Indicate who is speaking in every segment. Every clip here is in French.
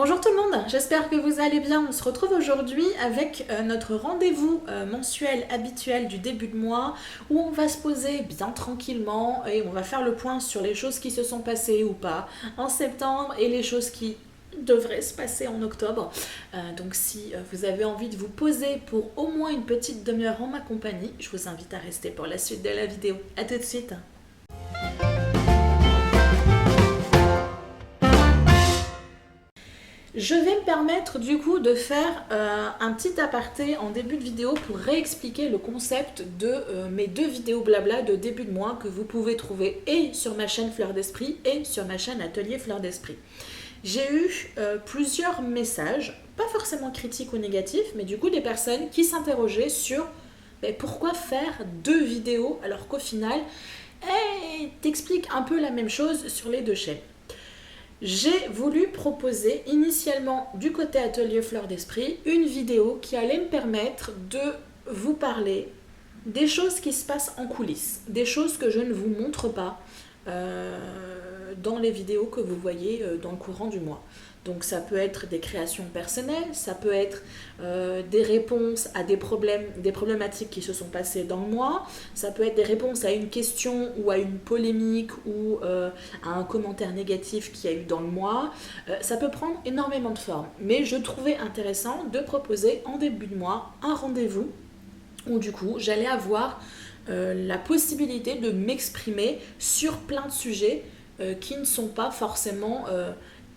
Speaker 1: Bonjour tout le monde, j'espère que vous allez bien. On se retrouve aujourd'hui avec notre rendez-vous mensuel habituel du début de mois où on va se poser bien tranquillement et on va faire le point sur les choses qui se sont passées ou pas en septembre et les choses qui devraient se passer en octobre. Donc si vous avez envie de vous poser pour au moins une petite demi-heure en ma compagnie, je vous invite à rester pour la suite de la vidéo. A tout de suite. Je vais me permettre du coup de faire un petit aparté en début de vidéo pour réexpliquer le concept de mes deux vidéos blabla de début de mois que vous pouvez trouver et sur ma chaîne Fleur d'Esprit et sur ma chaîne Atelier Fleur d'Esprit. J'ai eu plusieurs messages, pas forcément critiques ou négatifs, mais du coup des personnes qui s'interrogeaient sur pourquoi faire deux vidéos alors qu'au final, t'expliques un peu la même chose sur les deux chaînes. J'ai voulu proposer initialement du côté Atelier Fleur d'Esprit une vidéo qui allait me permettre de vous parler des choses qui se passent en coulisses, des choses que je ne vous montre pas dans les vidéos que vous voyez dans le courant du mois. Donc ça peut être des créations personnelles, ça peut être des réponses à des problématiques qui se sont passées dans le mois, ça peut être des réponses à une question ou à une polémique ou à un commentaire négatif qu'il y a eu dans le mois. Ça peut prendre énormément de formes, mais je trouvais intéressant de proposer en début de mois un rendez-vous où du coup j'allais avoir la possibilité de m'exprimer sur plein de sujets qui ne sont pas forcément...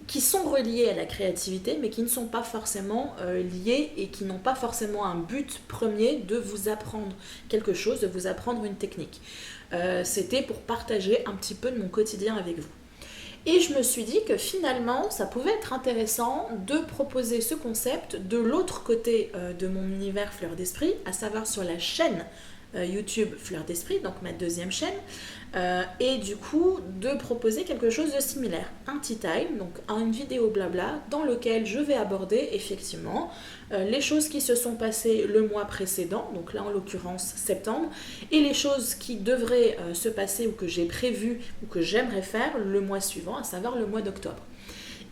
Speaker 1: qui sont reliés à la créativité, mais qui ne sont pas forcément liés et qui n'ont pas forcément un but premier de vous apprendre quelque chose, de vous apprendre une technique. C'était pour partager un petit peu de mon quotidien avec vous. Et je me suis dit que finalement, ça pouvait être intéressant de proposer ce concept de l'autre côté de mon univers Fleur d'Esprit, à savoir sur la chaîne YouTube Fleur d'Esprit, donc ma deuxième chaîne, et du coup de proposer quelque chose de similaire, un tea time, donc une vidéo blabla dans lequel je vais aborder effectivement les choses qui se sont passées le mois précédent, donc là en l'occurrence septembre, et les choses qui devraient se passer ou que j'ai prévu ou que j'aimerais faire le mois suivant, à savoir le mois d'octobre.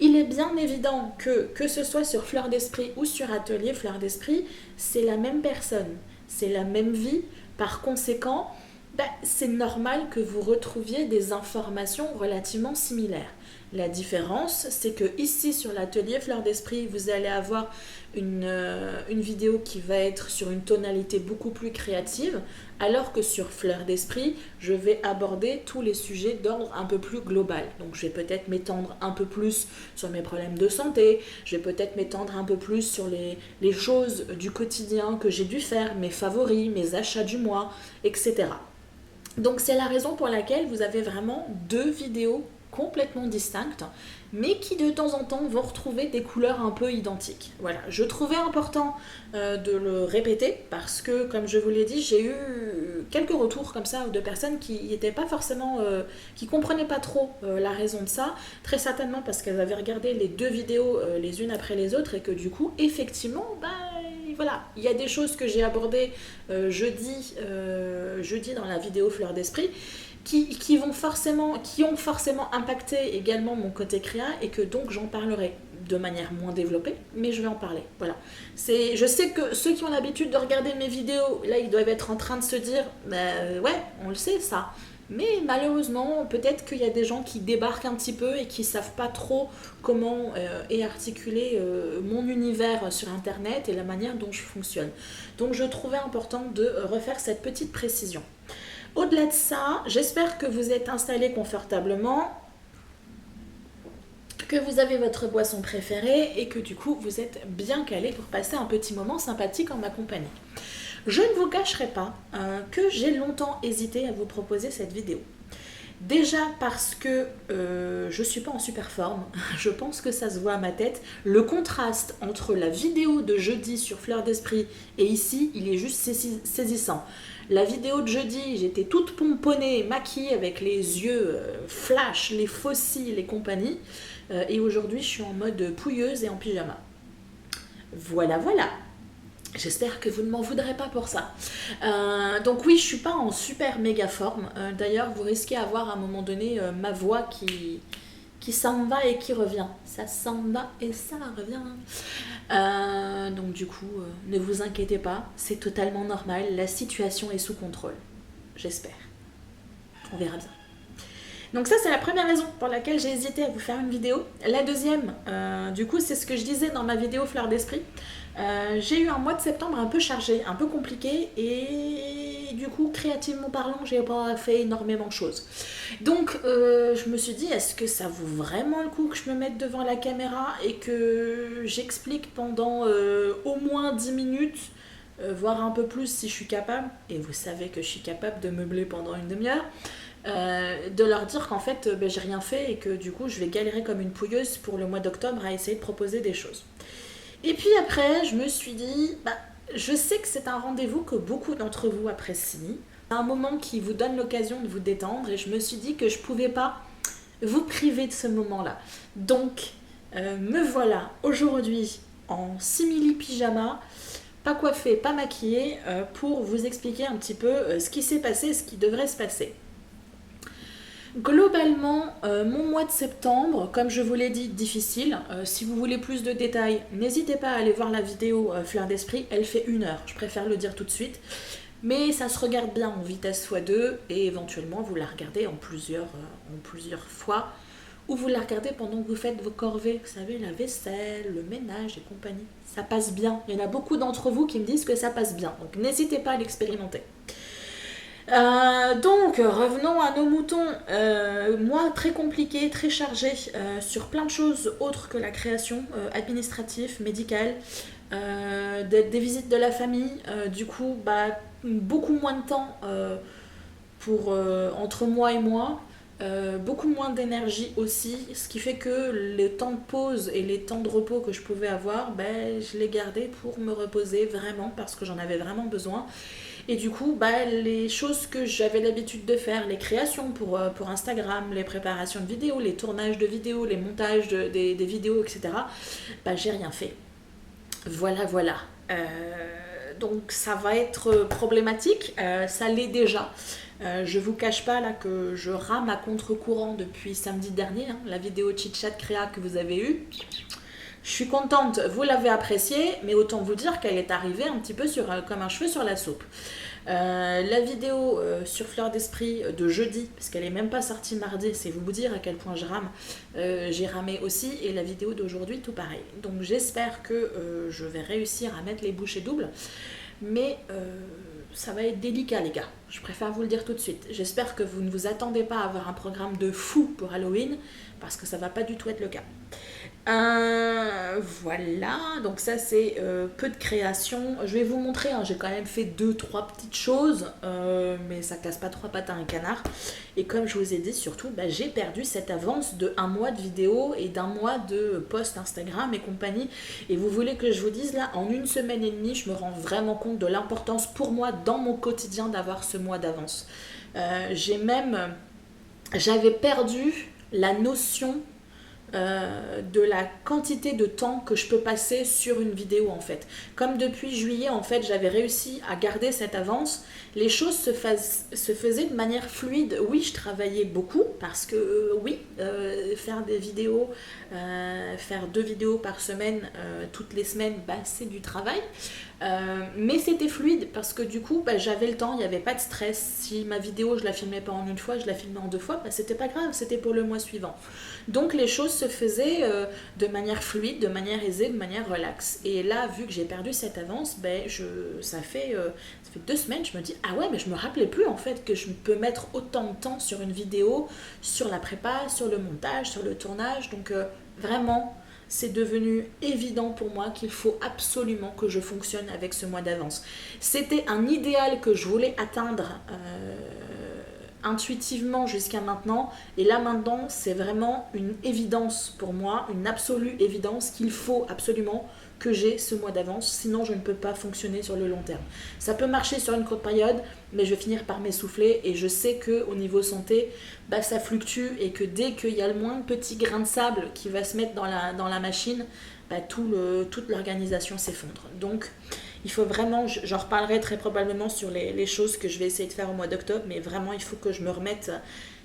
Speaker 1: Il est bien évident que ce soit sur Fleur d'Esprit ou sur Atelier Fleur d'Esprit, c'est la même personne, c'est la même vie. Par conséquent, c'est normal que vous retrouviez des informations relativement similaires. La différence, c'est que ici sur l'atelier Fleur d'Esprit, vous allez avoir une vidéo qui va être sur une tonalité beaucoup plus créative, alors que sur Fleur d'Esprit, je vais aborder tous les sujets d'ordre un peu plus global. Donc je vais peut-être m'étendre un peu plus sur mes problèmes de santé, je vais peut-être m'étendre un peu plus sur les choses du quotidien que j'ai dû faire, mes favoris, mes achats du mois, etc. Donc c'est la raison pour laquelle vous avez vraiment deux vidéos complètement distinctes, mais qui de temps en temps vont retrouver des couleurs un peu identiques. Voilà, je trouvais important de le répéter parce que, comme je vous l'ai dit, j'ai eu quelques retours comme ça de personnes qui n'étaient pas forcément, qui comprenaient pas trop la raison de ça, très certainement parce qu'elles avaient regardé les deux vidéos les unes après les autres et que du coup, effectivement, voilà, il y a des choses que j'ai abordées jeudi dans la vidéo Fleur d'Esprit qui ont forcément impacté également mon côté créa et que donc j'en parlerai de manière moins développée, mais je vais en parler. Voilà. Je sais que ceux qui ont l'habitude de regarder mes vidéos, là ils doivent être en train de se dire ouais, on le sait ça. Mais malheureusement, peut-être qu'il y a des gens qui débarquent un petit peu et qui ne savent pas trop comment est articulé mon univers sur Internet et la manière dont je fonctionne. Donc je trouvais important de refaire cette petite précision. Au-delà de ça, j'espère que vous êtes installés confortablement, que vous avez votre boisson préférée et que du coup vous êtes bien calés pour passer un petit moment sympathique en ma compagnie. Je ne vous cacherai pas que j'ai longtemps hésité à vous proposer cette vidéo. Déjà parce que je ne suis pas en super forme, je pense que ça se voit à ma tête. Le contraste entre la vidéo de jeudi sur Fleur d'Esprit et ici, il est juste saisissant. La vidéo de jeudi, j'étais toute pomponnée, maquillée avec les yeux flash, les faux cils et compagnie. Et aujourd'hui, je suis en mode pouilleuse et en pyjama. Voilà, voilà. J'espère que vous ne m'en voudrez pas pour ça. Donc oui, je suis pas en super méga forme. D'ailleurs, vous risquez d'avoir à un moment donné ma voix qui s'en va et qui revient. Ça s'en va et ça revient. Donc du coup, ne vous inquiétez pas, c'est totalement normal. La situation est sous contrôle. J'espère. On verra bien. Donc ça, c'est la première raison pour laquelle j'ai hésité à vous faire une vidéo. La deuxième, du coup, c'est ce que je disais dans ma vidéo Fleur d'Esprit. J'ai eu un mois de septembre un peu chargé, un peu compliqué, et du coup, créativement parlant, j'ai pas fait énormément de choses. Donc, je me suis dit, est-ce que ça vaut vraiment le coup que je me mette devant la caméra et que j'explique pendant au moins 10 minutes, voire un peu plus si je suis capable, et vous savez que je suis capable de meubler pendant une demi-heure, de leur dire qu'en fait j'ai rien fait et que du coup je vais galérer comme une pouilleuse pour le mois d'octobre à essayer de proposer des choses. Et puis après je me suis dit, je sais que c'est un rendez-vous que beaucoup d'entre vous apprécient, un moment qui vous donne l'occasion de vous détendre, et je me suis dit que je pouvais pas vous priver de ce moment-là. Donc me voilà aujourd'hui en simili pyjama, pas coiffée, pas maquillée, pour vous expliquer un petit peu ce qui s'est passé, ce qui devrait se passer. Globalement, mon mois de septembre, comme je vous l'ai dit, difficile. Si vous voulez plus de détails, n'hésitez pas à aller voir la vidéo Fleur d'Esprit, elle fait 1 heure, je préfère le dire tout de suite. Mais ça se regarde bien en vitesse x2 et éventuellement vous la regardez en plusieurs fois, ou vous la regardez pendant que vous faites vos corvées, vous savez, la vaisselle, le ménage et compagnie. Ça passe bien. Il y en a beaucoup d'entre vous qui me disent que ça passe bien, donc n'hésitez pas à l'expérimenter. Donc revenons à nos moutons. Mois très compliqué, très chargé sur plein de choses autres que la création, administrative, médicale, des visites de la famille, du coup beaucoup moins de temps pour entre moi et moi, beaucoup moins d'énergie aussi, ce qui fait que les temps de pause et les temps de repos que je pouvais avoir, je les gardais pour me reposer vraiment parce que j'en avais vraiment besoin. Et du coup, les choses que j'avais l'habitude de faire, les créations pour Instagram, les préparations de vidéos, les tournages de vidéos, les montages des vidéos, etc., j'ai rien fait. Voilà. Donc ça va être problématique, ça l'est déjà. Je vous cache pas là que je rame à contre-courant depuis samedi dernier, la vidéo chit-chat créa que vous avez eue. Je suis contente, vous l'avez appréciée, mais autant vous dire qu'elle est arrivée un petit peu comme un cheveu sur la soupe. La vidéo sur Fleur d'Esprit de jeudi, parce qu'elle n'est même pas sortie mardi, c'est vous dire à quel point je rame, j'ai ramé aussi, et la vidéo d'aujourd'hui tout pareil. Donc j'espère que je vais réussir à mettre les bouchées doubles, mais ça va être délicat les gars, je préfère vous le dire tout de suite. J'espère que vous ne vous attendez pas à avoir un programme de fou pour Halloween, parce que ça va pas du tout être le cas. Voilà, donc ça c'est peu de création. Je vais vous montrer, j'ai quand même fait 2-3 petites choses, mais ça casse pas 3 pattes à un canard. Et comme je vous ai dit, surtout, j'ai perdu cette avance de 1 mois de vidéo et d'1 mois de post Instagram et compagnie. Et vous voulez que je vous dise là, en 1 semaine et demie, je me rends vraiment compte de l'importance pour moi dans mon quotidien d'avoir ce mois d'avance. J'avais perdu la notion de la quantité de temps que je peux passer sur une vidéo en fait. Comme depuis juillet en fait j'avais réussi à garder cette avance, les choses se faisaient de manière fluide. Oui, je travaillais beaucoup parce que faire des vidéos, faire 2 vidéos par semaine toutes les semaines, c'est du travail. Mais c'était fluide parce que du coup j'avais le temps, il n'y avait pas de stress. Si ma vidéo je la filmais pas en 1 fois, je la filmais en 2 fois, c'était pas grave, c'était pour le mois suivant. Donc les choses se faisaient de manière fluide, de manière aisée, de manière relaxe. Et là, vu que j'ai perdu cette avance, ça fait 2 semaines, je me dis ah ouais, mais je me rappelais plus en fait que je peux mettre autant de temps sur une vidéo, sur la prépa, sur le montage, sur le tournage. Donc vraiment, c'est devenu évident pour moi qu'il faut absolument que je fonctionne avec ce mois d'avance. C'était un idéal que je voulais atteindre intuitivement jusqu'à maintenant, et là maintenant c'est vraiment une évidence pour moi, une absolue évidence qu'il faut absolument que j'ai ce mois d'avance, sinon je ne peux pas fonctionner sur le long terme. Ça peut marcher sur une courte période, mais je vais finir par m'essouffler, et je sais qu'au niveau santé, ça fluctue, et que dès qu'il y a le moindre petit grain de sable qui va se mettre dans la machine, toute l'organisation s'effondre. Donc il faut vraiment, j'en reparlerai très probablement sur les choses que je vais essayer de faire au mois d'octobre, mais vraiment il faut que je me remette,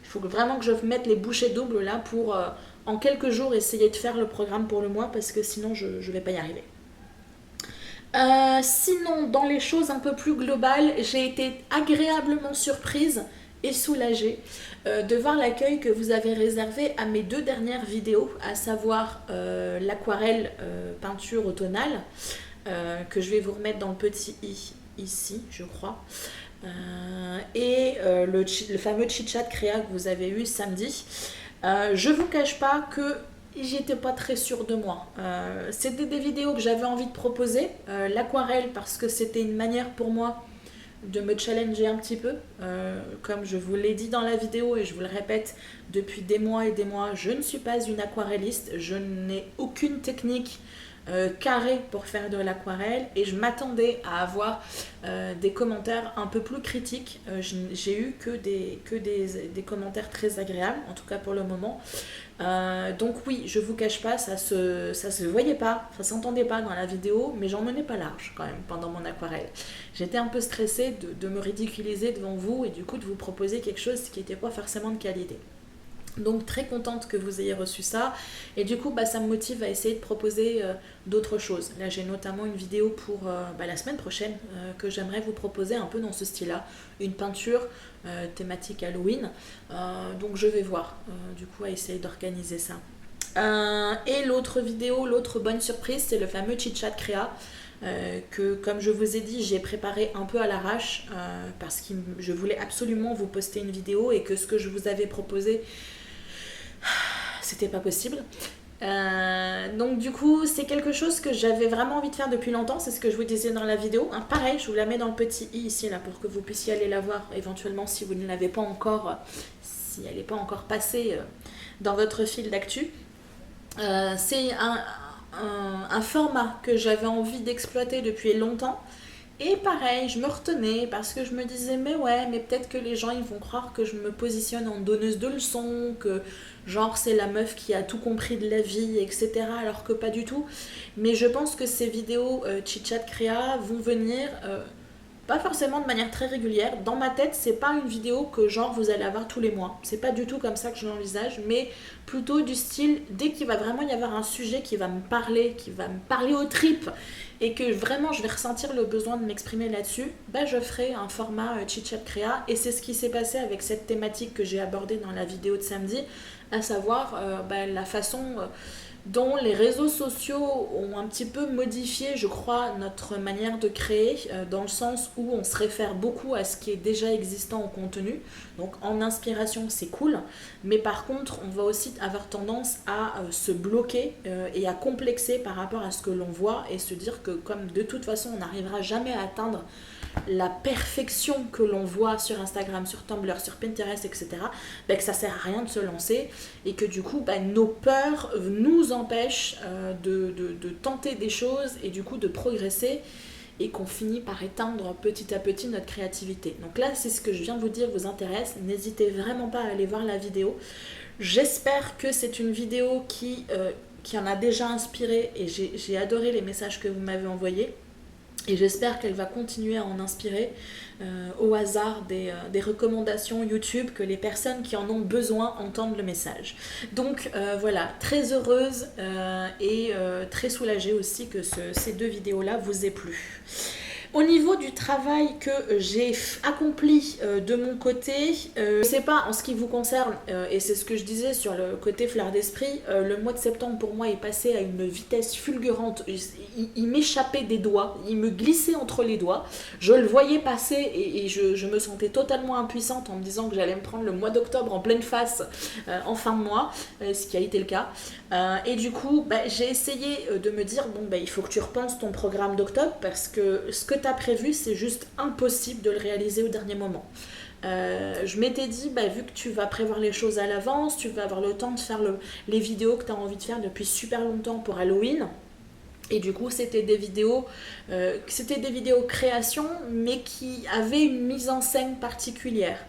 Speaker 1: il faut vraiment que je mette les bouchées doubles là pour en quelques jours essayer de faire le programme pour le mois parce que sinon je ne vais pas y arriver. Sinon, dans les choses un peu plus globales, j'ai été agréablement surprise et soulagée de voir l'accueil que vous avez réservé à mes 2 dernières vidéos, à savoir l'aquarelle peinture automnale, que je vais vous remettre dans le petit i ici, je crois, et le fameux chit-chat créa que vous avez eu samedi. Je vous cache pas que j'étais pas très sûre de moi. C'était des vidéos que j'avais envie de proposer. L'aquarelle parce que c'était une manière pour moi de me challenger un petit peu. Comme je vous l'ai dit dans la vidéo et je vous le répète depuis des mois et des mois, je ne suis pas une aquarelliste. Je n'ai aucune technique carré pour faire de l'aquarelle et je m'attendais à avoir des commentaires un peu plus critiques. J'ai eu que des commentaires très agréables, en tout cas pour le moment. Donc oui, je vous cache pas, ça se voyait pas, ça s'entendait pas dans la vidéo, mais j'en menais pas large quand même pendant mon aquarelle. J'étais un peu stressée de me ridiculiser devant vous et du coup de vous proposer quelque chose qui n'était pas forcément de qualité. Donc très contente que vous ayez reçu ça et du coup ça me motive à essayer de proposer d'autres choses. Là j'ai notamment une vidéo pour la semaine prochaine que j'aimerais vous proposer un peu dans ce style là, une peinture thématique Halloween, donc je vais voir du coup à essayer d'organiser ça. Et l'autre vidéo, l'autre bonne surprise, c'est le fameux chit-chat créa que comme je vous ai dit j'ai préparé un peu à l'arrache parce que je voulais absolument vous poster une vidéo et que ce que je vous avais proposé c'était pas possible. Donc du coup c'est quelque chose que j'avais vraiment envie de faire depuis longtemps, c'est ce que je vous disais dans la vidéo, pareil je vous la mets dans le petit i ici là pour que vous puissiez aller la voir éventuellement si vous ne l'avez pas encore, si elle n'est pas encore passée dans votre fil d'actu. C'est un format que j'avais envie d'exploiter depuis longtemps. Et pareil, je me retenais parce que je me disais mais ouais, mais peut-être que les gens ils vont croire que je me positionne en donneuse de leçons, que genre c'est la meuf qui a tout compris de la vie, etc. Alors que pas du tout. Mais je pense que ces vidéos chit-chat créa vont venir pas forcément de manière très régulière. Dans ma tête, c'est pas une vidéo que genre vous allez avoir tous les mois. C'est pas du tout comme ça que je l'envisage, mais plutôt du style dès qu'il va vraiment y avoir un sujet qui va me parler aux tripes et que vraiment je vais ressentir le besoin de m'exprimer là-dessus, je ferai un format chit-chat créa et c'est ce qui s'est passé avec cette thématique que j'ai abordée dans la vidéo de samedi, à savoir la façon dont les réseaux sociaux ont un petit peu modifié, je crois, notre manière de créer, dans le sens où on se réfère beaucoup à ce qui est déjà existant en contenu. Donc en inspiration, c'est cool, mais par contre, on va aussi avoir tendance à se bloquer et à complexer par rapport à ce que l'on voit et se dire que comme de toute façon, on n'arrivera jamais à atteindre la perfection que l'on voit sur Instagram, sur Tumblr, sur Pinterest, etc., que ça sert à rien de se lancer et que du coup nos peurs nous empêchent de tenter des choses et du coup de progresser et qu'on finit par éteindre petit à petit notre créativité. Donc là, c'est ce que je viens de vous dire vous intéresse, n'hésitez vraiment pas à aller voir la vidéo. J'espère que c'est une vidéo qui en a déjà inspiré et j'ai adoré les messages que vous m'avez envoyés. Et j'espère qu'elle va continuer à en inspirer au hasard des recommandations YouTube, que les personnes qui en ont besoin entendent le message. Donc voilà, très heureuse et très soulagée aussi que ces 2 vidéos-là vous aient plu. Au niveau du travail que j'ai accompli de mon côté, je ne sais pas en ce qui vous concerne, et c'est ce que je disais sur le côté fleur d'esprit, le mois de septembre pour moi est passé à une vitesse fulgurante, il m'échappait des doigts, il me glissait entre les doigts, je le voyais passer et je me sentais totalement impuissante en me disant que j'allais me prendre le mois d'octobre en pleine face en fin de mois, ce qui a été le cas. Et du coup, j'ai essayé de me dire, il faut que tu repenses ton programme d'octobre parce que ce que tu as prévu, c'est juste impossible de le réaliser au dernier moment. Je m'étais dit, vu que tu vas prévoir les choses à l'avance, tu vas avoir le temps de faire les vidéos que tu as envie de faire depuis super longtemps pour Halloween. Et du coup, c'était des vidéos création, mais qui avaient une mise en scène particulière.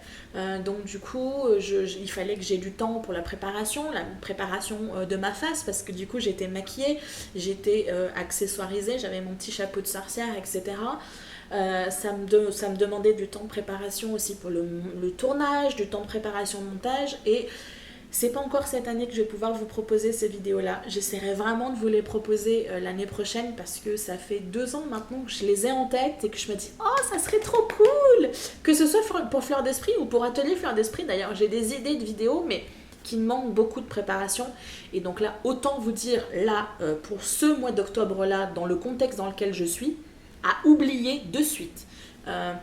Speaker 1: Donc du coup, il fallait que j'ai du temps pour la préparation de ma face, parce que du coup, j'étais maquillée, j'étais accessoirisée, j'avais mon petit chapeau de sorcière, etc. Ça me demandait du temps de préparation aussi pour le tournage, du temps de préparation de montage, et C'est pas encore cette année que je vais pouvoir vous proposer ces vidéos-là. J'essaierai vraiment de vous les proposer l'année prochaine parce que ça fait 2 ans maintenant que je les ai en tête et que je me dis « Oh, ça serait trop cool !» Que ce soit pour Fleur d'Esprit ou pour Atelier Fleur d'Esprit, d'ailleurs, j'ai des idées de vidéos, mais qui manquent beaucoup de préparation. Et donc là, autant vous dire, là, pour ce mois d'octobre-là, dans le contexte dans lequel je suis, à oublier de suite.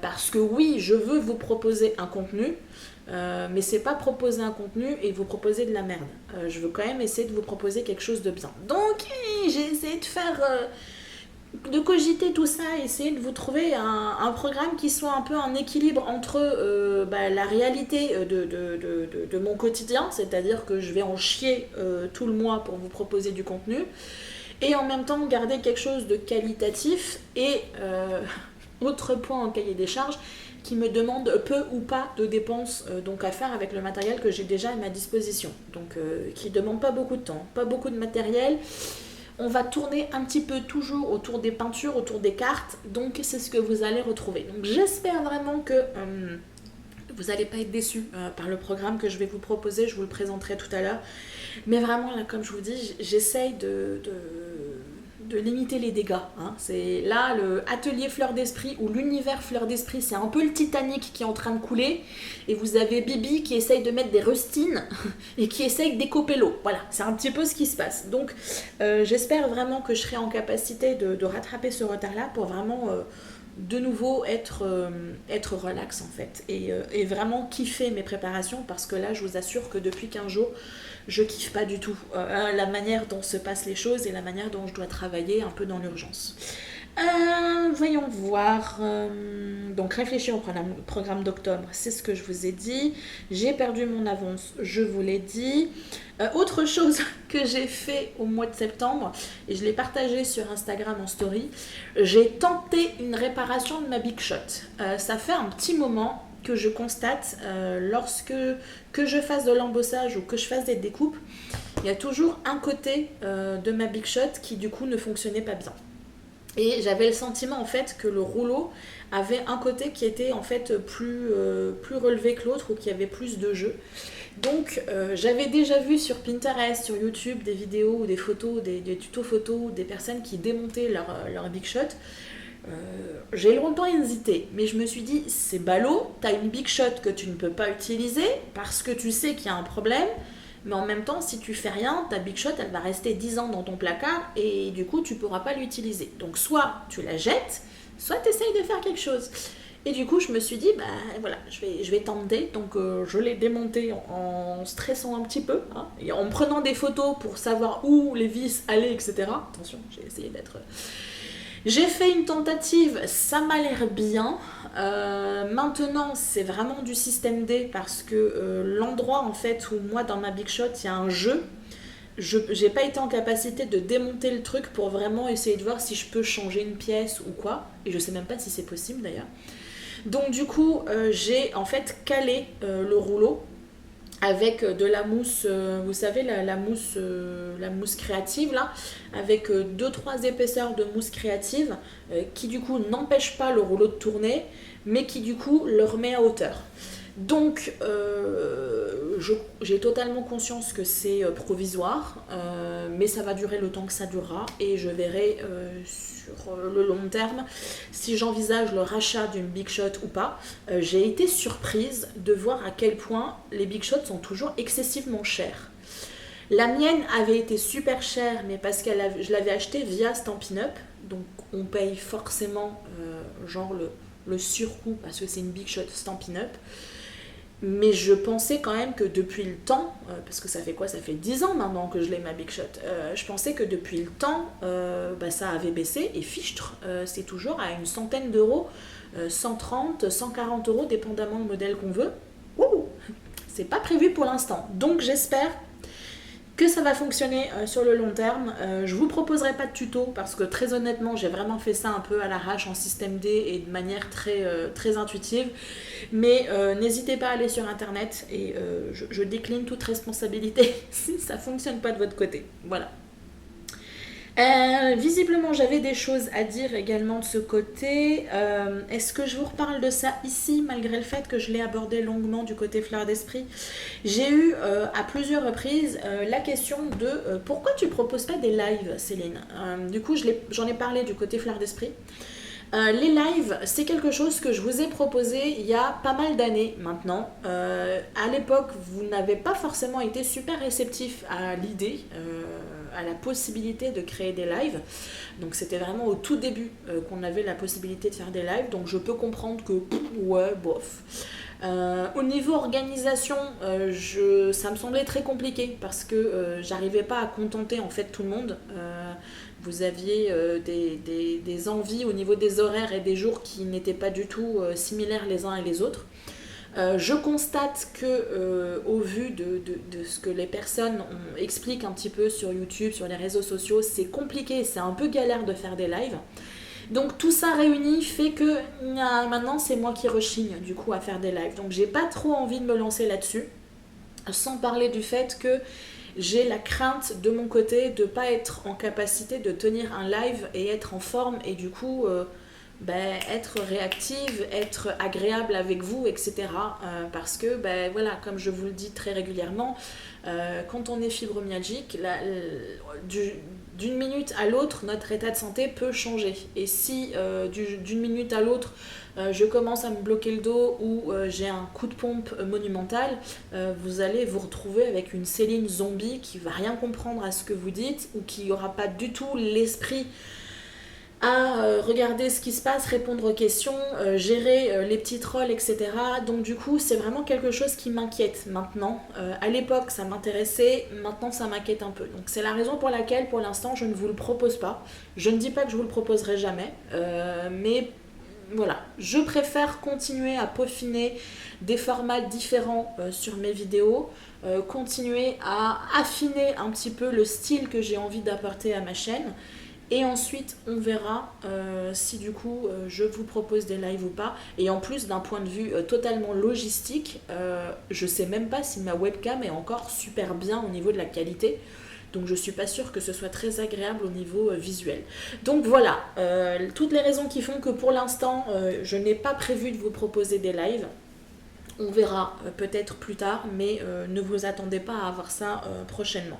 Speaker 1: Parce que oui, je veux vous proposer un contenu, mais c'est pas proposer un contenu et vous proposer de la merde. Je veux quand même essayer de vous proposer quelque chose de bien. Donc j'ai essayé de faire, de cogiter tout ça, essayer de vous trouver un programme qui soit un peu en équilibre entre la réalité de mon quotidien, c'est-à-dire que je vais en chier tout le mois pour vous proposer du contenu, et en même temps garder quelque chose de qualitatif et autre point en cahier des charges qui me demande peu ou pas de dépenses donc à faire avec le matériel que j'ai déjà à ma disposition. Donc qui ne demande pas beaucoup de temps, pas beaucoup de matériel. On va tourner un petit peu toujours autour des peintures, autour des cartes, donc c'est ce que vous allez retrouver. Donc j'espère vraiment que vous n'allez pas être déçus par le programme que je vais vous proposer, je vous le présenterai tout à l'heure. Mais vraiment, là, comme je vous dis, j'essaye de limiter les dégâts. Hein. C'est là le atelier Fleur d'Esprit ou l'univers Fleur d'Esprit, c'est un peu le Titanic qui est en train de couler et vous avez Bibi qui essaye de mettre des rustines et qui essaye d'écoper l'eau. Voilà, c'est un petit peu ce qui se passe. Donc j'espère vraiment que je serai en capacité de rattraper ce retard-là pour vraiment de nouveau être relax en fait et vraiment kiffer mes préparations parce que là je vous assure que depuis 15 jours je kiffe pas du tout la manière dont se passent les choses et la manière dont je dois travailler un peu dans l'urgence. Voyons voir. Donc réfléchir au programme d'octobre, c'est ce que je vous ai dit. J'ai perdu mon avance, je vous l'ai dit. Autre chose que j'ai fait au mois de septembre, et je l'ai partagé sur Instagram en story, j'ai tenté une réparation de ma Big Shot. Ça fait un petit moment que je constate lorsque je fasse de l'embossage ou que je fasse des découpes, il y a toujours un côté de ma Big Shot qui du coup ne fonctionnait pas bien. Et j'avais le sentiment en fait que le rouleau avait un côté qui était en fait plus relevé que l'autre ou qui avait plus de jeu. Donc j'avais déjà vu sur Pinterest, sur YouTube des vidéos ou des photos, des tutos photos, des personnes qui démontaient leur Big Shot. J'ai longtemps hésité, mais je me suis dit c'est ballot, t'as une Big Shot que tu ne peux pas utiliser parce que tu sais qu'il y a un problème. Mais en même temps, si tu fais rien, ta Big Shot, elle va rester 10 ans dans ton placard et du coup, tu ne pourras pas l'utiliser. Donc, soit tu la jettes, soit tu essayes de faire quelque chose. Et du coup, je me suis dit, bah voilà, je vais tenter. Donc, je l'ai démonté en stressant un petit peu, hein, et en prenant des photos pour savoir où les vis allaient, etc. Attention, j'ai essayé d'être... J'ai fait une tentative, ça m'a l'air bien. Maintenant, c'est vraiment du système D parce que l'endroit en fait où moi dans ma Big Shot, il y a un jeu. J'ai pas été en capacité de démonter le truc pour vraiment essayer de voir si je peux changer une pièce ou quoi. Et je sais même pas si c'est possible d'ailleurs. Donc du coup, j'ai en fait calé le rouleau avec de la mousse, vous savez la mousse créative là, avec 2-3 épaisseurs de mousse créative qui du coup n'empêche pas le rouleau de tourner mais qui du coup le remet à hauteur. Donc j'ai totalement conscience que c'est provisoire, mais ça va durer le temps que ça durera et je verrai sur le long terme si j'envisage le rachat d'une Big Shot ou pas. J'ai été surprise de voir à quel point les Big Shots sont toujours excessivement chers. La mienne avait été super chère, mais parce que je l'avais achetée via Stampin' Up, donc on paye forcément genre le surcoût parce que c'est une Big Shot Stampin' Up. Mais je pensais quand même que depuis le temps, parce que ça fait quoi? Ça fait 10 ans maintenant que je l'ai ma Big Shot. Je pensais que depuis le temps, ça avait baissé et fichtre, c'est toujours à une centaine d'euros, 130, 140 euros, dépendamment du modèle qu'on veut. Ouh, c'est pas prévu pour l'instant. Donc j'espère que ça va fonctionner sur le long terme. Je vous proposerai pas de tuto parce que très honnêtement j'ai vraiment fait ça un peu à l'arrache en système D et de manière très intuitive, mais n'hésitez pas à aller sur internet et je décline toute responsabilité si ça fonctionne pas de votre côté. Voilà. Visiblement, j'avais des choses à dire également de ce côté. Est-ce que je vous reparle de ça ici, malgré le fait que je l'ai abordé longuement du côté fleur d'esprit? J'ai eu à plusieurs reprises la question de pourquoi tu proposes pas des lives, Céline? Du coup, j'en ai parlé du côté fleur d'esprit. Les lives, c'est quelque chose que je vous ai proposé il y a pas mal d'années maintenant. À l'époque, vous n'avez pas forcément été super réceptif à l'idée, à la possibilité de créer des lives. Donc c'était vraiment au tout début qu'on avait la possibilité de faire des lives. Donc je peux comprendre que, ouais, bof. Au niveau organisation, ça me semblait très compliqué parce que j'arrivais pas à contenter en fait tout le monde. Vous aviez des envies au niveau des horaires et des jours qui n'étaient pas du tout similaires les uns et les autres. Je constate que, au vu de ce que les personnes expliquent un petit peu sur YouTube, sur les réseaux sociaux, c'est compliqué, c'est un peu galère de faire des lives. Donc tout ça réuni fait que maintenant c'est moi qui rechigne du coup à faire des lives. Donc j'ai pas trop envie de me lancer là-dessus, sans parler du fait que j'ai la crainte de mon côté de ne pas être en capacité de tenir un live et être en forme et du coup être réactive, être agréable avec vous, etc. Parce que, voilà, comme je vous le dis très régulièrement, quand on est fibromyalgique, d'une minute à l'autre, notre état de santé peut changer. Et si d'une minute à l'autre, je commence à me bloquer le dos ou j'ai un coup de pompe monumental, vous allez vous retrouver avec une Céline zombie qui va rien comprendre à ce que vous dites ou qui n'aura pas du tout l'esprit à regarder ce qui se passe, répondre aux questions, gérer les petits trolls, etc. Donc du coup, c'est vraiment quelque chose qui m'inquiète maintenant. À l'époque, ça m'intéressait, maintenant ça m'inquiète un peu. Donc c'est la raison pour laquelle, pour l'instant, je ne vous le propose pas. Je ne dis pas que je vous le proposerai jamais, mais voilà, je préfère continuer à peaufiner des formats différents sur mes vidéos, continuer à affiner un petit peu le style que j'ai envie d'apporter à ma chaîne. Et ensuite, on verra si du coup je vous propose des lives ou pas. Et en plus, d'un point de vue totalement logistique, je sais même pas si ma webcam est encore super bien au niveau de la qualité. Donc je suis pas sûre que ce soit très agréable au niveau visuel. Donc voilà, toutes les raisons qui font que pour l'instant, je n'ai pas prévu de vous proposer des lives. On verra peut-être plus tard, mais ne vous attendez pas à avoir ça prochainement.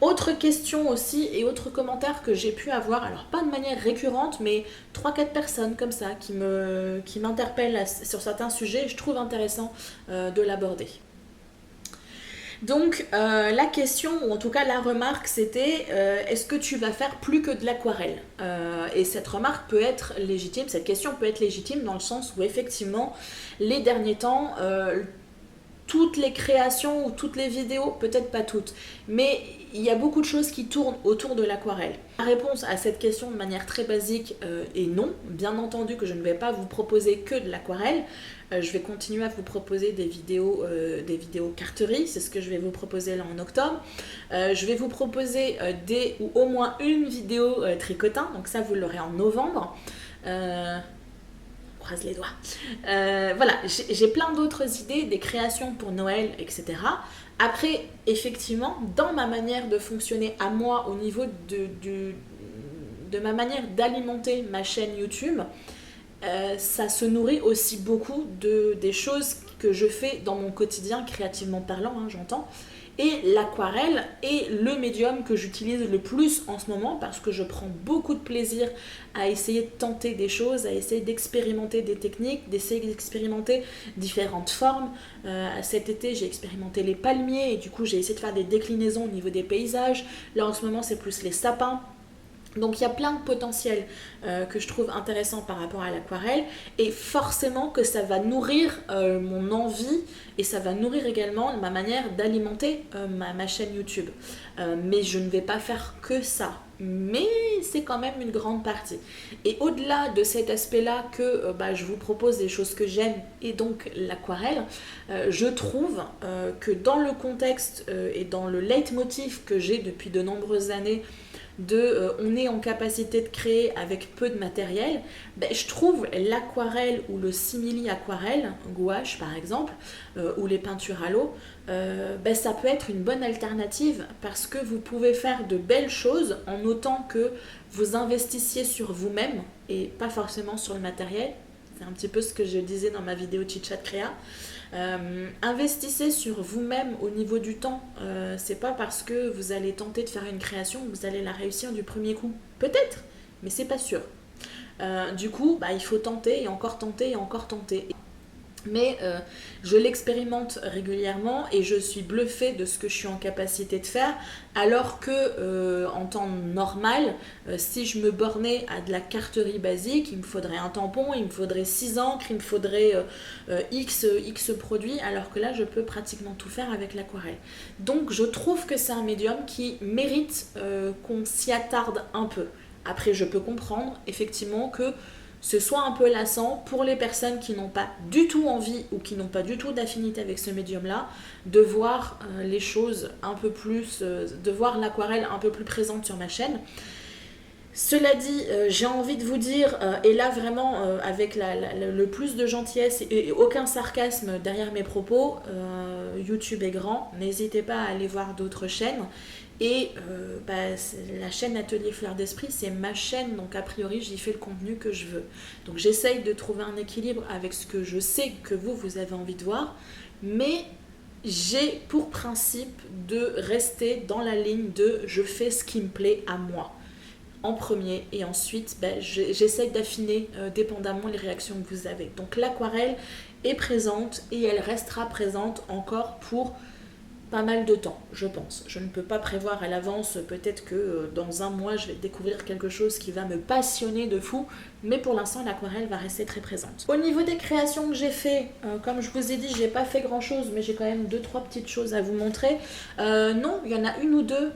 Speaker 1: Autre question aussi et autre commentaire que j'ai pu avoir, alors pas de manière récurrente, mais 3-4 personnes comme ça qui m'interpellent sur certains sujets et je trouve intéressant de l'aborder. Donc la question, ou en tout cas la remarque, c'était est-ce que tu vas faire plus que de l'aquarelle? Et cette remarque peut être légitime, cette question peut être légitime dans le sens où effectivement, les derniers temps, toutes les créations ou toutes les vidéos, peut-être pas toutes, mais il y a beaucoup de choses qui tournent autour de l'aquarelle. La réponse à cette question de manière très basique est non. Bien entendu que je ne vais pas vous proposer que de l'aquarelle. Je vais continuer à vous proposer des vidéos carterie, c'est ce que je vais vous proposer là en octobre. Je vais vous proposer des ou au moins une vidéo tricotin, donc ça vous l'aurez en novembre. Croise les doigts. Voilà, j'ai plein d'autres idées, des créations pour Noël, etc. Après, effectivement, dans ma manière de fonctionner à moi, au niveau de ma manière d'alimenter ma chaîne YouTube, ça se nourrit aussi beaucoup des choses que je fais dans mon quotidien, créativement parlant, hein, j'entends. Et l'aquarelle est le médium que j'utilise le plus en ce moment parce que je prends beaucoup de plaisir à essayer de tenter des choses, à essayer d'expérimenter des techniques, d'essayer d'expérimenter différentes formes. Cet été, j'ai expérimenté les palmiers et du coup, j'ai essayé de faire des déclinaisons au niveau des paysages. Là, en ce moment, c'est plus les sapins. Donc il y a plein de potentiel que je trouve intéressant par rapport à l'aquarelle et forcément que ça va nourrir mon envie et ça va nourrir également ma manière d'alimenter ma chaîne YouTube. Mais je ne vais pas faire que ça, mais c'est quand même une grande partie. Et au-delà de cet aspect-là que je vous propose des choses que j'aime et donc l'aquarelle, je trouve que dans le contexte et dans le leitmotiv que j'ai depuis de nombreuses années on est en capacité de créer avec peu de matériel, ben, je trouve l'aquarelle ou le simili-aquarelle, gouache par exemple, ou les peintures à l'eau, ben, ça peut être une bonne alternative parce que vous pouvez faire de belles choses en autant que vous investissiez sur vous-même et pas forcément sur le matériel. C'est un petit peu ce que je disais dans ma vidéo Chit Chat Créa. Investissez sur vous-même au niveau du temps. C'est pas parce que vous allez tenter de faire une création que vous allez la réussir du premier coup. Peut-être, mais c'est pas sûr. Du coup, bah, il faut tenter et encore tenter et encore tenter. Mais je l'expérimente régulièrement et je suis bluffée de ce que je suis en capacité de faire, alors que en temps normal, si je me bornais à de la carterie basique, il me faudrait un tampon, il me faudrait 6 encres, il me faudrait X produits, alors que là je peux pratiquement tout faire avec l'aquarelle. Donc je trouve que c'est un médium qui mérite qu'on s'y attarde un peu. Après je peux comprendre effectivement que ce soit un peu lassant pour les personnes qui n'ont pas du tout envie ou qui n'ont pas du tout d'affinité avec ce médium-là, de voir les choses un peu plus, de voir l'aquarelle un peu plus présente sur ma chaîne. Cela dit, j'ai envie de vous dire, et là vraiment avec le plus de gentillesse et aucun sarcasme derrière mes propos, YouTube est grand, n'hésitez pas à aller voir d'autres chaînes. Et la chaîne Atelier Fleur d'Esprit, c'est ma chaîne, donc a priori j'y fais le contenu que je veux. Donc j'essaye de trouver un équilibre avec ce que je sais que vous avez envie de voir, mais j'ai pour principe de rester dans la ligne de je fais ce qui me plaît à moi en premier, et ensuite j'essaye d'affiner dépendamment les réactions que vous avez. Donc l'aquarelle est présente et elle restera présente encore pour pas mal de temps, je pense. Je ne peux pas prévoir à l'avance, peut-être que dans un mois je vais découvrir quelque chose qui va me passionner de fou, mais pour l'instant l'aquarelle va rester très présente. Au niveau des créations que j'ai fait, comme je vous ai dit, j'ai pas fait grand chose, mais j'ai quand même 2-3 petites choses à vous montrer. Non, il y en a une ou deux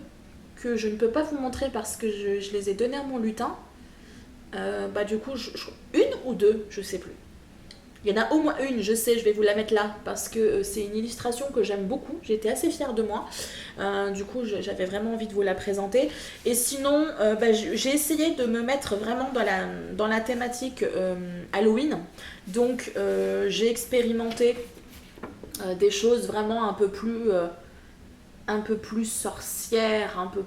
Speaker 1: que je ne peux pas vous montrer parce que je les ai données à mon lutin. Du coup, une ou deux, je sais plus. Il y en a au moins une, je sais, je vais vous la mettre là, parce que c'est une illustration que j'aime beaucoup, j'étais assez fière de moi, du coup j'avais vraiment envie de vous la présenter. Et sinon, j'ai essayé de me mettre vraiment dans la thématique Halloween, donc j'ai expérimenté des choses vraiment un peu plus sorcières, un peu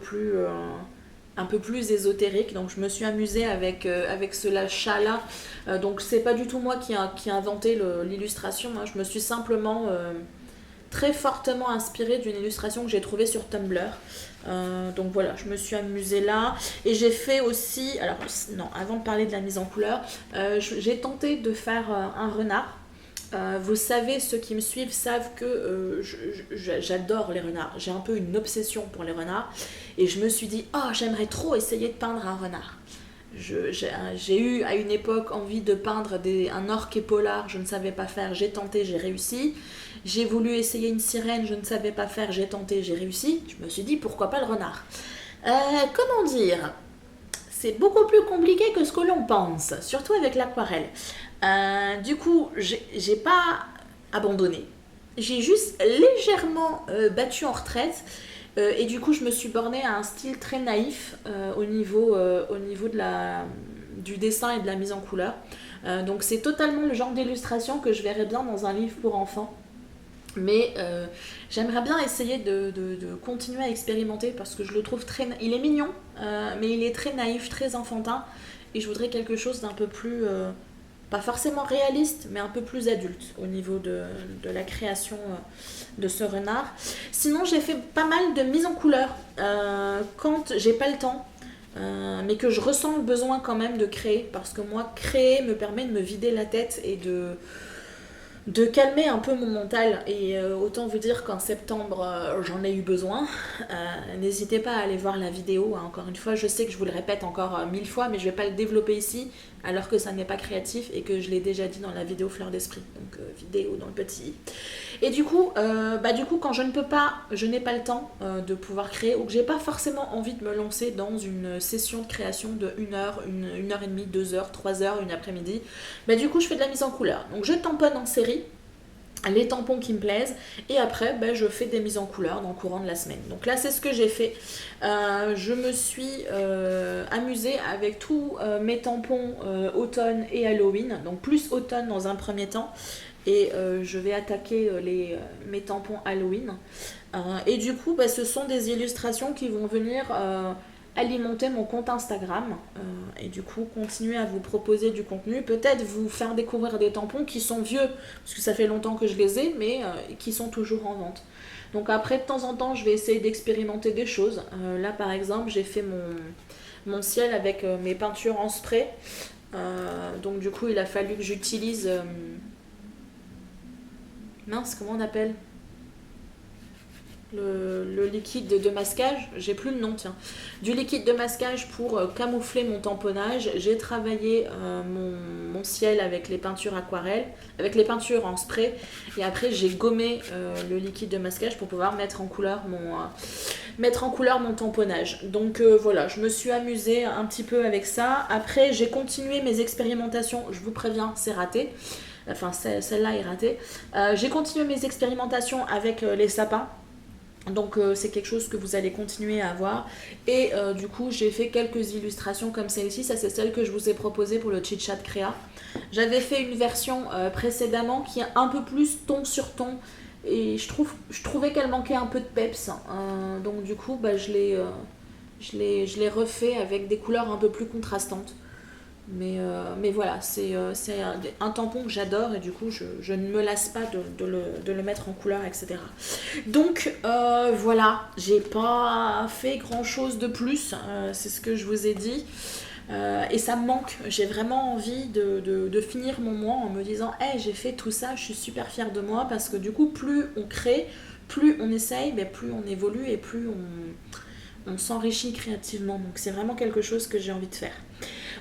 Speaker 1: plus ésotérique, donc je me suis amusée avec ce chat-là. Donc c'est pas du tout moi qui a inventé l'illustration, hein. Je me suis simplement très fortement inspirée d'une illustration que j'ai trouvée sur Tumblr. Donc voilà, je me suis amusée là. Et j'ai fait aussi, alors non, avant de parler de la mise en couleur, j'ai tenté de faire un renard. Vous savez, ceux qui me suivent savent que j'adore les renards. J'ai un peu une obsession pour les renards. Et je me suis dit, oh, j'aimerais trop essayer de peindre un renard. J'ai eu à une époque envie de peindre un orque épolard, je ne savais pas faire, j'ai tenté, j'ai réussi. J'ai voulu essayer une sirène, je ne savais pas faire, j'ai tenté, j'ai réussi. Je me suis dit, pourquoi pas le renard? Comment dire? C'est beaucoup plus compliqué que ce que l'on pense, surtout avec l'aquarelle. Du coup, j'ai pas abandonné. J'ai juste légèrement battu en retraite. Et du coup, je me suis bornée à un style très naïf au niveau du dessin et de la mise en couleur. Donc c'est totalement le genre d'illustration que je verrais bien dans un livre pour enfants. Mais j'aimerais bien essayer de continuer à expérimenter parce que je le trouve il est mignon, mais il est très naïf, très enfantin. Et je voudrais quelque chose d'un peu plus... pas forcément réaliste, mais un peu plus adulte au niveau de la création de ce renard. Sinon, j'ai fait pas mal de mise en couleur quand j'ai pas le temps, mais que je ressens le besoin quand même de créer, parce que moi, créer me permet de me vider la tête et de calmer un peu mon mental. Et autant vous dire qu'en septembre j'en ai eu besoin. N'hésitez pas à aller voir la vidéo, hein. Encore une fois, je sais que je vous le répète encore 1000 fois, mais je vais pas le développer ici alors que ça n'est pas créatif et que je l'ai déjà dit dans la vidéo Fleur d'Esprit, donc vidéo dans le petit i. Et du coup quand je n'ai pas le temps de pouvoir créer, ou que j'ai pas forcément envie de me lancer dans une session de création de 1 heure, 1 heure et demie, 2 heures, 3 heures, une après-midi, du coup je fais de la mise en couleur. Donc je tamponne en série les tampons qui me plaisent, et après ben, je fais des mises en couleur dans le courant de la semaine. Donc là c'est ce que j'ai fait. Je me suis amusée avec tous mes tampons automne et Halloween, donc plus automne dans un premier temps, et je vais attaquer mes tampons Halloween. Et du coup ben, ce sont des illustrations qui vont venir alimenter mon compte Instagram et du coup continuer à vous proposer du contenu, peut-être vous faire découvrir des tampons qui sont vieux, parce que ça fait longtemps que je les ai, mais qui sont toujours en vente. Donc après, de temps en temps, je vais essayer d'expérimenter des choses. Là, par exemple, j'ai fait mon ciel avec mes peintures en spray. Donc du coup, il a fallu que j'utilise... mince, comment on appelle le liquide de masquage, j'ai plus le nom, tiens, du liquide de masquage pour camoufler mon tamponnage. J'ai travaillé mon ciel avec les peintures aquarelles, avec les peintures en spray, et après j'ai gommé le liquide de masquage pour pouvoir mettre en couleur mon tamponnage. Donc voilà, je me suis amusée un petit peu avec ça. Après j'ai continué mes expérimentations, je vous préviens, c'est raté. Enfin, celle-là est ratée. J'ai continué mes expérimentations avec les sapins. Donc c'est quelque chose que vous allez continuer à avoir. Et du coup j'ai fait quelques illustrations comme celle-ci. Ça c'est celle que je vous ai proposée pour le Chit Chat Créa. J'avais fait une version précédemment qui est un peu plus ton sur ton. Et je trouvais qu'elle manquait un peu de peps. Donc du coup bah, je l'ai refait avec des couleurs un peu plus contrastantes. Mais voilà, c'est un tampon que j'adore et du coup je ne me lasse pas de le mettre en couleur, etc. Donc voilà, j'ai pas fait grand chose de plus, c'est ce que je vous ai dit. Et ça me manque, j'ai vraiment envie de finir mon mois en me disant hey, j'ai fait tout ça, je suis super fière de moi, parce que du coup plus on crée, plus on essaye, mais plus on évolue et plus on s'enrichit créativement. Donc c'est vraiment quelque chose que j'ai envie de faire.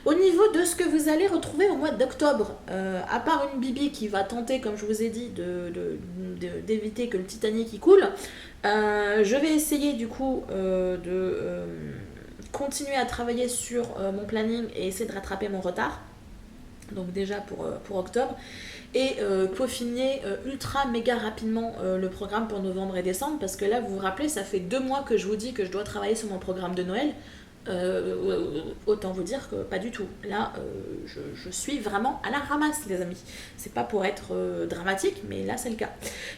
Speaker 1: Au niveau de ce que vous allez retrouver au mois d'octobre, à part une Bibi qui va tenter, comme je vous ai dit, d'éviter que le Titanic y coule, je vais essayer du coup de continuer à travailler sur mon planning et essayer de rattraper mon retard. Donc déjà pour octobre. Et peaufiner ultra méga rapidement le programme pour novembre et décembre, parce que là vous vous rappelez, ça fait 2 mois que je vous dis que je dois travailler sur mon programme de Noël. Autant vous dire que pas du tout. Là, je suis vraiment à la ramasse, les amis. C'est pas pour être dramatique, mais là c'est le cas.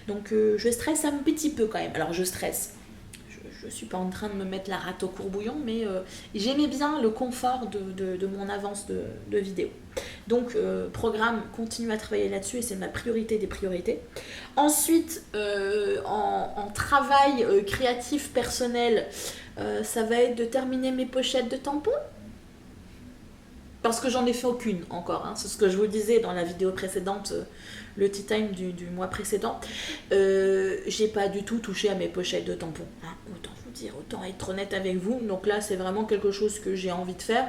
Speaker 1: Donc je stresse un petit peu quand même. Alors je stresse. Je suis pas en train de me mettre la rate au courbouillon, mais j'aimais bien le confort de mon avance de vidéo. Donc programme, continue à travailler là-dessus et c'est ma priorité des priorités. Ensuite, en travail créatif personnel, ça va être de terminer mes pochettes de tampons. Parce que j'en ai fait aucune encore, hein. C'est ce que je vous disais dans la vidéo précédente, le tea time du mois précédent. J'ai pas du tout touché à mes pochettes de tampons, hein. Autant vous dire, autant être honnête avec vous. Donc là c'est vraiment quelque chose que j'ai envie de faire,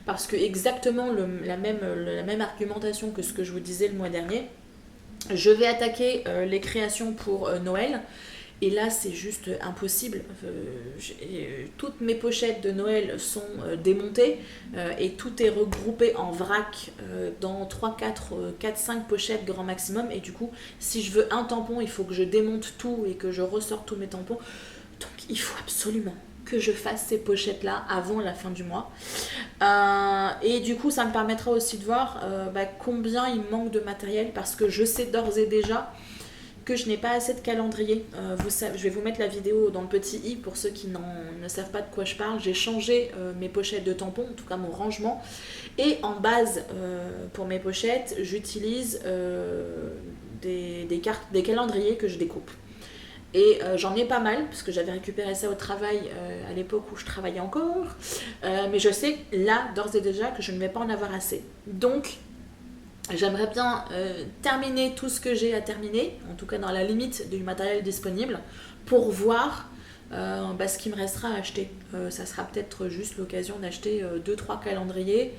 Speaker 1: parce que exactement la même argumentation que ce que je vous disais le mois dernier. Je vais attaquer les créations pour Noël. Et là, c'est juste impossible. Toutes mes pochettes de Noël sont démontées et tout est regroupé en vrac dans 3, 4, 5 pochettes grand maximum. Et du coup, si je veux un tampon, il faut que je démonte tout et que je ressorte tous mes tampons. Donc, il faut absolument que je fasse ces pochettes-là avant la fin du mois. Et du coup, ça me permettra aussi de voir combien il me manque de matériel, parce que je sais d'ores et déjà que je n'ai pas assez de calendrier. Je vais vous mettre la vidéo dans le petit i pour ceux qui ne savent pas de quoi je parle. J'ai changé mes pochettes de tampons, en tout cas mon rangement. Et en base, pour mes pochettes, j'utilise des calendriers que je découpe. Et j'en ai pas mal, parce que j'avais récupéré ça au travail à l'époque où je travaillais encore. Mais je sais là, d'ores et déjà, que je ne vais pas en avoir assez. Donc, j'aimerais bien terminer tout ce que j'ai à terminer, en tout cas dans la limite du matériel disponible, pour voir ce qui me restera à acheter. Ça sera peut-être juste l'occasion d'acheter 2-3 calendriers,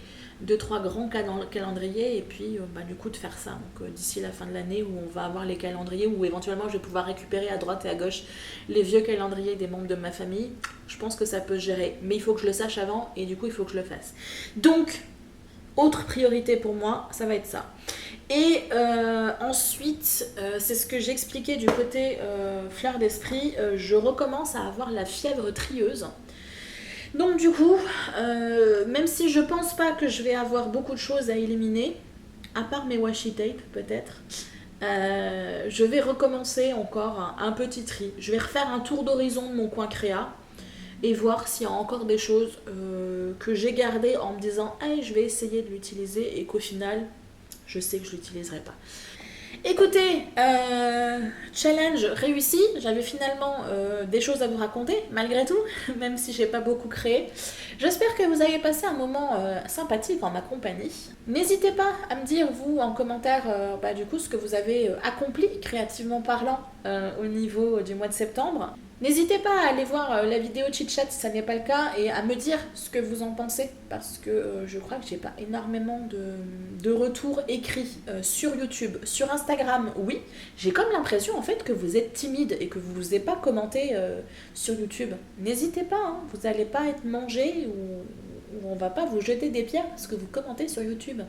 Speaker 1: 2-3 grands calendriers, et puis du coup de faire ça. Donc d'ici la fin de l'année, où on va avoir les calendriers, où éventuellement je vais pouvoir récupérer à droite et à gauche les vieux calendriers des membres de ma famille. Je pense que ça peut se gérer, mais il faut que je le sache avant, et du coup il faut que je le fasse. Donc, autre priorité pour moi, ça va être ça. Et ensuite, c'est ce que j'expliquais du côté fleur d'esprit, je recommence à avoir la fièvre trieuse. Donc du coup, même si je pense pas que je vais avoir beaucoup de choses à éliminer, à part mes washi tape peut-être, je vais recommencer encore un petit tri. Je vais refaire un tour d'horizon de mon coin créa et voir s'il y a encore des choses que j'ai gardées en me disant hey, je vais essayer de l'utiliser et qu'au final, je sais que je ne l'utiliserai pas. Écoutez, challenge réussi, j'avais finalement des choses à vous raconter malgré tout, même si j'ai pas beaucoup créé. J'espère que vous avez passé un moment sympathique en ma compagnie. N'hésitez pas à me dire vous en commentaire du coup ce que vous avez accompli créativement parlant au niveau du mois de septembre. N'hésitez pas à aller voir la vidéo chit-chat si ça n'est pas le cas et à me dire ce que vous en pensez parce que je crois que j'ai pas énormément de retours écrits sur YouTube. Sur Instagram, oui. J'ai comme l'impression en fait que vous êtes timide et que vous n'osez pas commenter sur YouTube. N'hésitez pas, hein, vous n'allez pas être mangé ou on va pas vous jeter des pierres parce que vous commentez sur YouTube.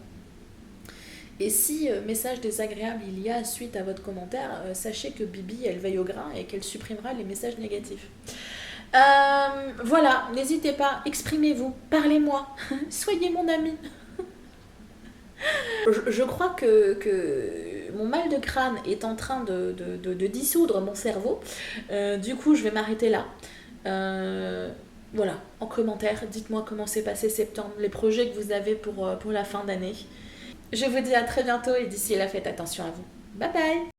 Speaker 1: Et si message désagréable il y a suite à votre commentaire, sachez que Bibi, elle veille au grain et qu'elle supprimera les messages négatifs. Voilà, n'hésitez pas, exprimez-vous, parlez-moi, soyez mon ami. Je crois que mon mal de crâne est en train de dissoudre mon cerveau. Du coup, je vais m'arrêter là. Voilà, en commentaire, dites-moi comment s'est passé septembre, les projets que vous avez pour la fin d'année. Je vous dis à très bientôt et d'ici là, faites attention à vous. Bye bye!